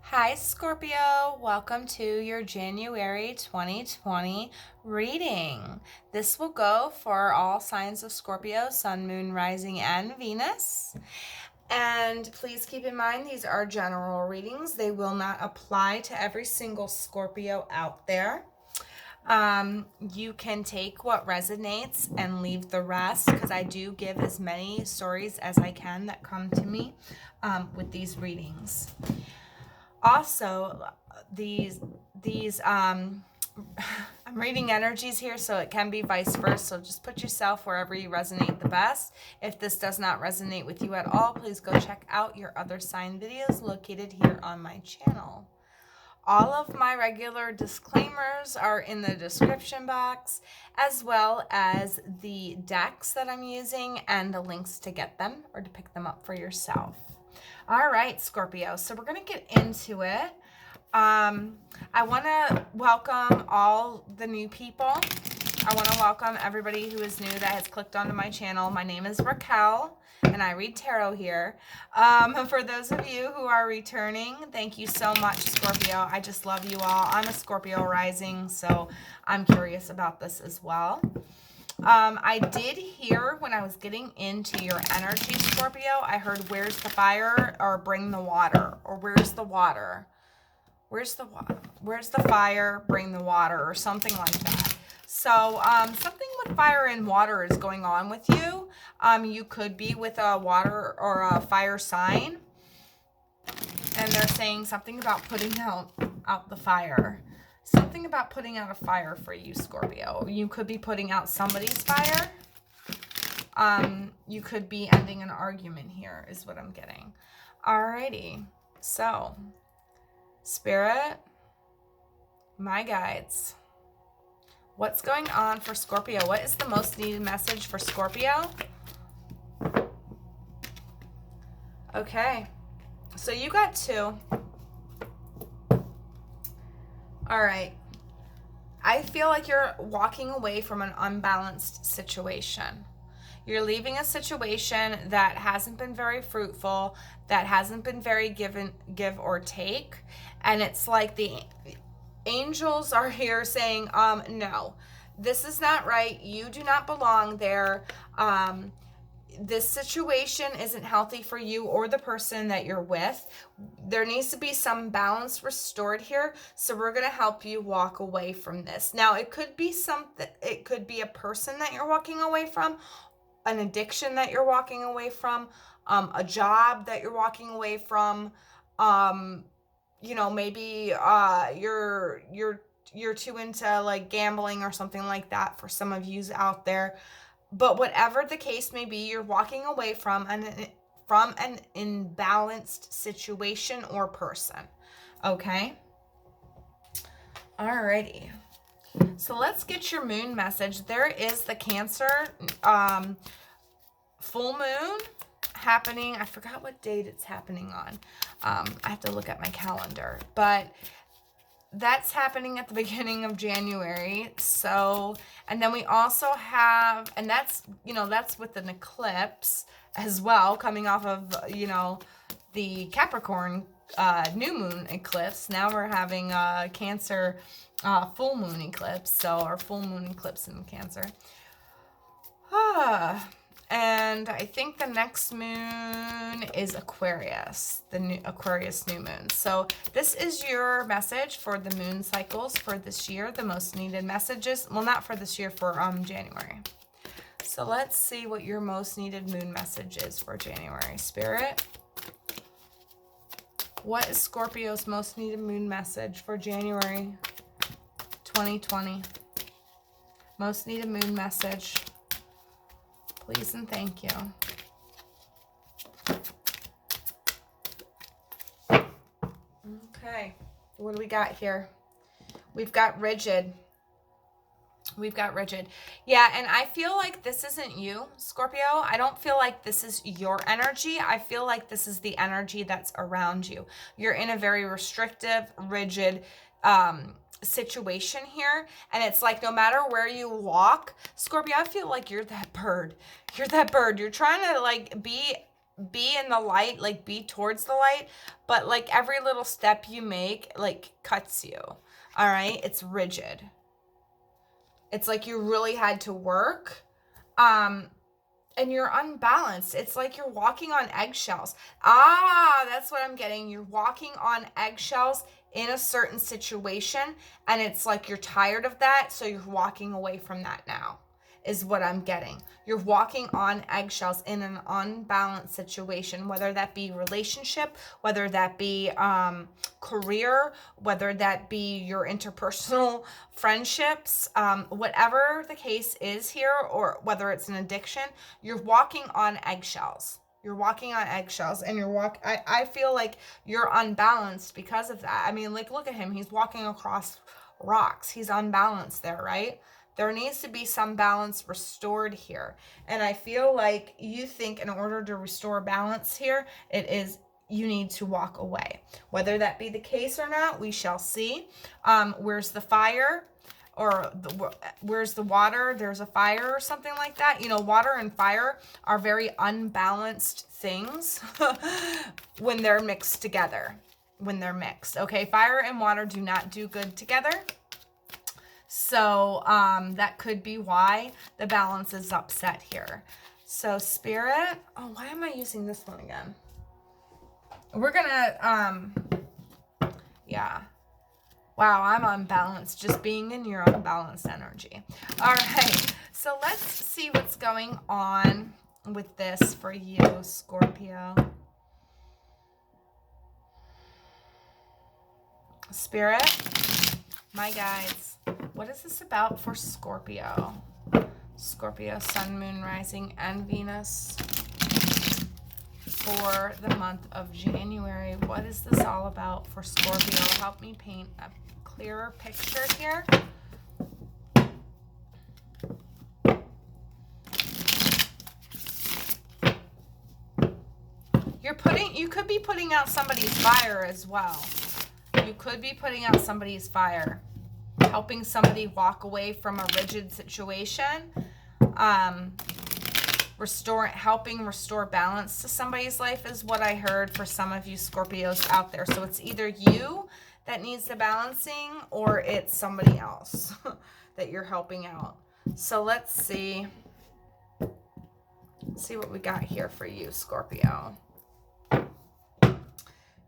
Hi, Scorpio. Welcome to your January 2020 reading. This will go for all signs of Scorpio, Sun, Moon, Rising, and Venus. And please keep in mind, these are general readings. They will not apply to every single Scorpio out there. You can take what resonates and leave the rest, because I do give as many stories as I can that come to me with these readings. Also, these I'm reading energies here, so it can be vice versa. So just put yourself wherever you resonate the best. If this does not resonate with you at all, please go check out your other sign videos located here on my channel. All of my regular disclaimers are in the description box, as well as the decks that I'm using and the links to get them or to pick them up for yourself. All right, Scorpio. So we're going to get into it. I want to welcome all the new people. I want to welcome everybody who is new that has clicked onto my channel. My name is Racquel, and I read tarot here. For those of you who are returning, thank you so much, Scorpio. I just love you all. I'm a Scorpio rising, so I'm curious about this as well. I did hear when I was getting into your energy, Scorpio, I heard where's the fire or bring the water, or where's the water? Where's the water? Where's the fire? Bring the water, or something like that. So something with fire and water is going on with you. You could be with a water or a fire sign, and they're saying something about putting out the fire. Something about putting out a fire for you, Scorpio. You could be putting out somebody's fire. You could be ending an argument here, is what I'm getting. Alrighty. So, Spirit, my guides, what's going on for Scorpio? What is the most needed message for Scorpio? Okay. So you got two. All right. I feel like you're walking away from an unbalanced situation. You're leaving a situation that hasn't been very fruitful, that hasn't been very give or take. And it's like the angels are here saying, no, this is not right. You do not belong there. This situation isn't healthy for you or the person that you're with. There needs to be some balance restored here. So we're going to help you walk away from this. Now, it could be something, it could be a person that you're walking away from, an addiction that you're walking away from, a job that you're walking away from. Maybe you're too into like gambling or something like that for some of yous out there. But whatever the case may be, you're walking away from an imbalanced situation or person. Okay? Alrighty. So let's get your moon message. There is the Cancer full moon happening. I forgot what date it's happening on. I have to look at my calendar. But that's happening at the beginning of January. So, and then we also have, and that's with an eclipse as well, coming off of, the Capricorn new moon eclipse. Now we're having a Cancer full moon eclipse. So our full moon eclipse in Cancer. And I think the next moon is Aquarius, the new Aquarius new moon. So this is your message for the moon cycles for this year, the most needed messages. Well, not for this year, for January. So let's see what your most needed moon message is for January. Spirit, what is Scorpio's most needed moon message for January 2020? Most needed moon message. Please and thank you. Okay, what do we got here? We've got rigid. We've got rigid. Yeah, and I feel like this isn't you, Scorpio. I don't feel like this is your energy. I feel like this is the energy that's around you. You're in a very restrictive, rigid situation here, and it's like no matter where you walk, Scorpio, I feel like you're that bird. You're that bird. You're trying to like be be in the light, like be towards the light, but like every little step you make like cuts you. All right, it's rigid. It's like you really had to work, and you're unbalanced. It's like you're walking on eggshells. That's what I'm getting. You're walking on eggshells in a certain situation, and it's like you're tired of that, so you're walking away from that now, is what I'm getting. You're walking on eggshells in an unbalanced situation, whether that be relationship, whether that be career, whether that be your interpersonal friendships, whatever the case is here, or whether it's an addiction, you're walking on eggshells. You're walking on eggshells, and I feel like you're unbalanced because of that. I mean, like, look at him. He's walking across rocks. He's unbalanced there, right? There needs to be some balance restored here. And I feel like you think in order to restore balance here, it is you need to walk away. Whether that be the case or not, we shall see. Where's the fire? Or where's the water? There's a fire or something like that. You know, water and fire are very unbalanced things when they're mixed together. When they're mixed, okay? Fire and water do not do good together. So that could be why the balance is upset here. So Spirit, oh, why am I using this one again? We're gonna, yeah. Wow, I'm unbalanced, just being in your unbalanced energy. All right, so let's see what's going on with this for you, Scorpio. Spirit, my guides, what is this about for Scorpio? Scorpio, Sun, Moon, Rising, and Venus for the month of January. What is this all about for Scorpio? Help me paint a clearer picture here. You could be putting out somebody's fire as well. You could be putting out somebody's fire, helping somebody walk away from a rigid situation, helping restore balance to somebody's life is what I heard for some of you Scorpios out there. So it's either you that needs the balancing or it's somebody else that you're helping out. So let's see what we got here for you, Scorpio.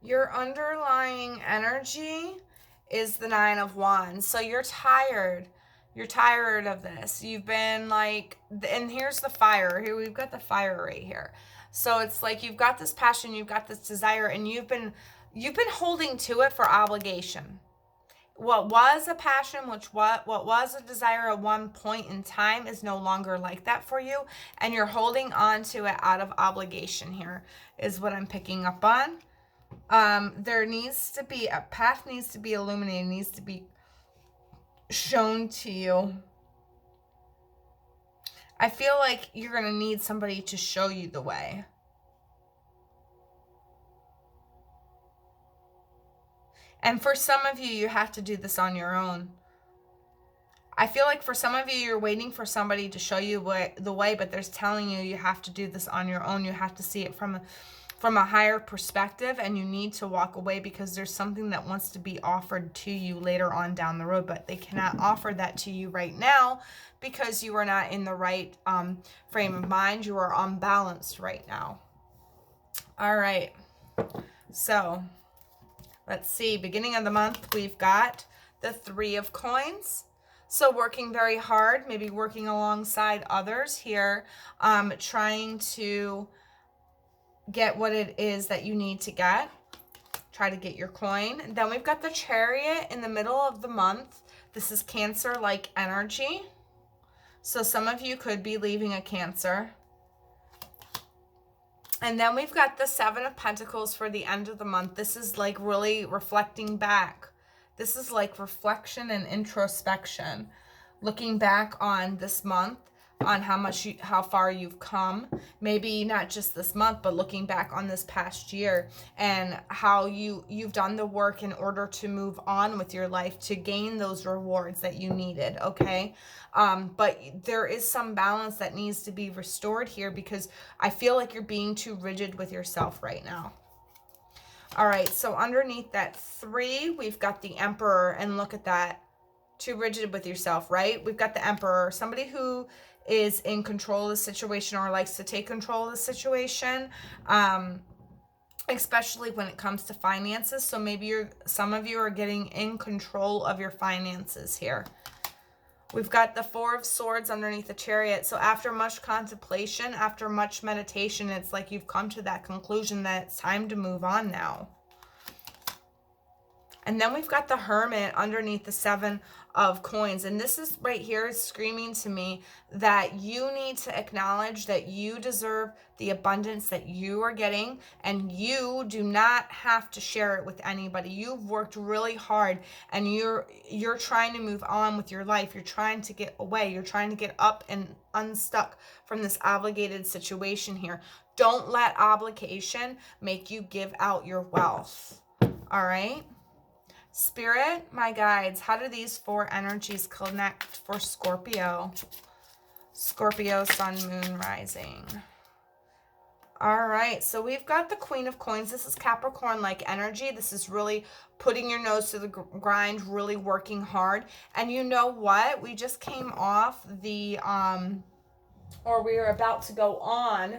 Your underlying energy is the Nine of Wands. So you're tired. You're tired of this. You've been like, and here's the fire. Here we've got the fire right here. So it's like you've got this passion, you've got this desire, and you've been holding to it for obligation. What was a passion, what was a desire at one point in time is no longer like that for you, and you're holding on to it out of obligation here, is what I'm picking up on. There needs to be a path, needs to be illuminated, needs to be shown to you. I feel like you're going to need somebody to show you the way. And for some of you, you have to do this on your own. I feel like for some of you, you're waiting for somebody to show you the way, but they're telling you you have to do this on your own. You have to see it from a higher perspective, and you need to walk away because there's something that wants to be offered to you later on down the road, but they cannot offer that to you right now because you are not in the right frame of mind. You are unbalanced right now. All right. So let's see. Beginning of the month, we've got the Three of Coins. So working very hard, maybe working alongside others here, trying to get what it is that you need to get. Try to get your coin. Then we've got the Chariot in the middle of the month. This is Cancer-like energy. So some of you could be leaving a Cancer. And then we've got the Seven of Pentacles for the end of the month. This is like really reflecting back. This is like reflection and introspection. Looking back on this month, on how far you've come. Maybe not just this month, but looking back on this past year and how you've done the work in order to move on with your life to gain those rewards that you needed, okay? But there is some balance that needs to be restored here because I feel like you're being too rigid with yourself right now. All right, so underneath that 3, we've got the Emperor, and look at that. Too rigid with yourself, right? We've got the Emperor, somebody who is in control of the situation or likes to take control of the situation, especially when it comes to finances. So maybe some of you are getting in control of your finances here. We've got the 4 of Swords underneath the Chariot. So after much contemplation, after much meditation, it's like you've come to that conclusion that it's time to move on now. And then we've got the Hermit underneath the 7 of Coins. And this is right here is screaming to me that you need to acknowledge that you deserve the abundance that you are getting. And you do not have to share it with anybody. You've worked really hard and you're trying to move on with your life. You're trying to get away. You're trying to get up and unstuck from this obligated situation here. Don't let obligation make you give out your wealth. All right? Spirit, my guides, how do these 4 energies connect for Scorpio? Scorpio, Sun, Moon, Rising. All right, so we've got the Queen of Coins. This is Capricorn-like energy. This is really putting your nose to the grind, really working hard. And you know what? We just came off the, or we are about to go on,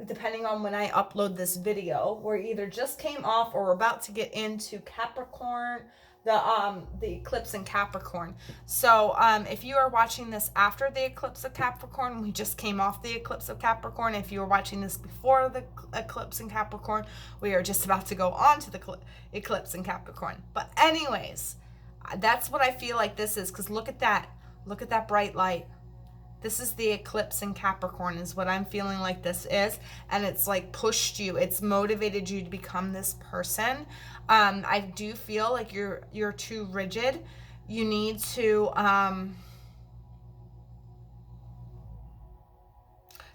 depending on when I upload this video, we're either just came off or we're about to get into Capricorn, the eclipse in Capricorn. So if you are watching this after the eclipse of Capricorn, we just came off the eclipse of Capricorn. If you are watching this before the eclipse in Capricorn, we are just about to go on to the eclipse in Capricorn. But anyways, that's what I feel like this is, because look at that. Look at that bright light. This is the eclipse in Capricorn is what I'm feeling like this is. And it's like pushed you. It's motivated you to become this person. I do feel like you're too rigid. You need to...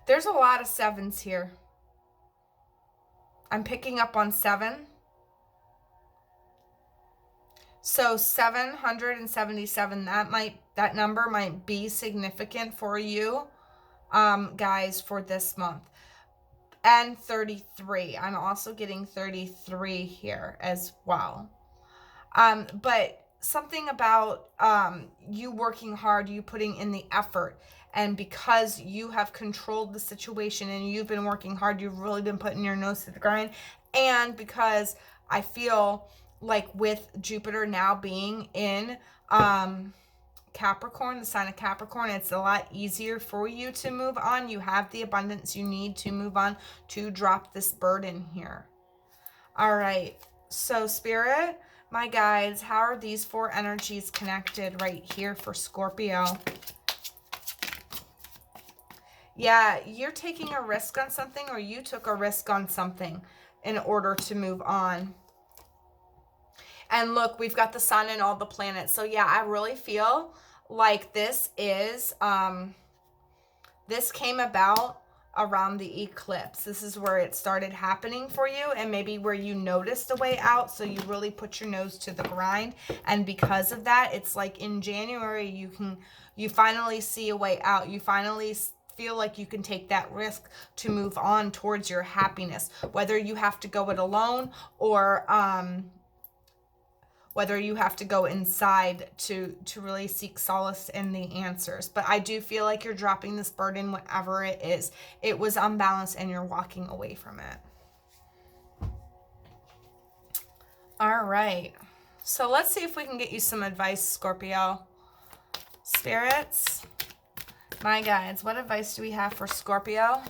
there's a lot of 7s here. I'm picking up on 7. So 777, that number might be significant for you, guys, for this month. And 33. I'm also getting 33 here as well. But something about you working hard, you putting in the effort. And because you have controlled the situation and you've been working hard, you've really been putting your nose to the grind. And because I feel like with Jupiter now being in Capricorn, the sign of Capricorn, it's a lot easier for you to move on. You have the abundance you need to move on, to drop this burden here. All right, so Spirit, my guides, how are these 4 energies connected right here for Scorpio? Yeah, you're taking a risk on something, or you took a risk on something in order to move on. And look, we've got the sun and all the planets. So yeah, I really feel like this is, this came about around the eclipse. This is where it started happening for you, and maybe where you noticed a way out. So you really put your nose to the grind. And because of that, it's like in January, you finally see a way out. You finally feel like you can take that risk to move on towards your happiness, whether you have to go it alone or, whether you have to go inside to really seek solace in the answers. But I do feel like you're dropping this burden, whatever it is. It was unbalanced and you're walking away from it. All right. So let's see if we can get you some advice, Scorpio. Spirits, my guides, what advice do we have for Scorpio?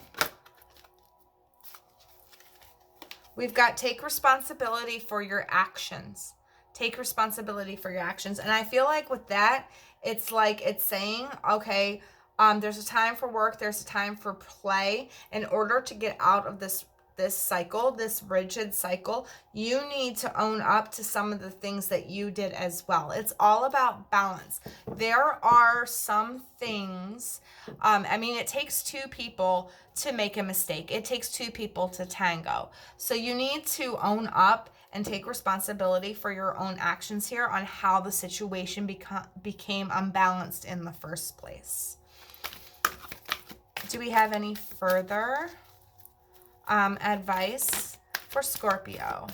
We've got take responsibility for your actions. Take responsibility for your actions. And I feel like with that, it's like it's saying, okay, there's a time for work, there's a time for play. In order to get out of this this cycle, this rigid cycle, you need to own up to some of the things that you did as well. It's all about balance. There are some things, I mean, it takes two people to make a mistake. It takes two people to tango. So you need to own up and take responsibility for your own actions here on how the situation became unbalanced in the first place. Do we have any further advice for Scorpio?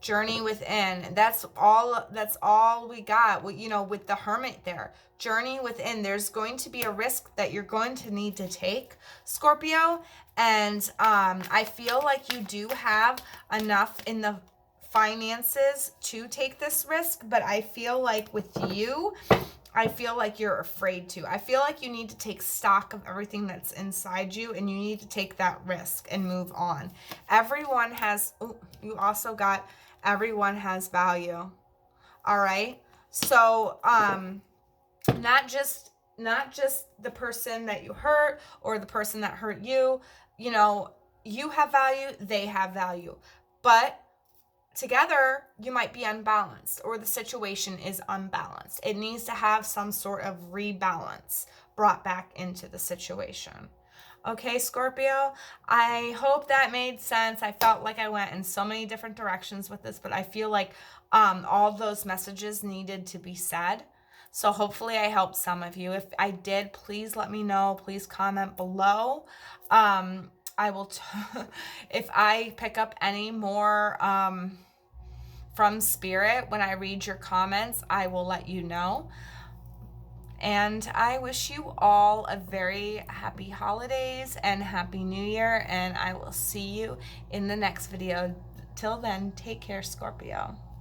Journey within. That's all we got. You know, with the Hermit there. Journey within. There's going to be a risk that you're going to need to take, Scorpio. And I feel like you do have enough in the finances to take this risk, but I feel like with you, I feel like you're afraid to. I feel like you need to take stock of everything that's inside you, and you need to take that risk and move on. Everyone has, you also got everyone has value. All right. So, not just the person that you hurt or the person that hurt you, you know, you have value, they have value, but together you might be unbalanced, or the situation is unbalanced. It needs to have some sort of rebalance brought back into the situation. Okay, Scorpio, I hope that made sense. I felt like I went in so many different directions with this, but I feel like all those messages needed to be said. So hopefully I helped some of you. If I did, please let me know. Please comment below. I will, if I pick up any more from Spirit when I read your comments, I will let you know. And I wish you all a very happy holidays and happy new year, and I will see you in the next video. Till then, take care, Scorpio.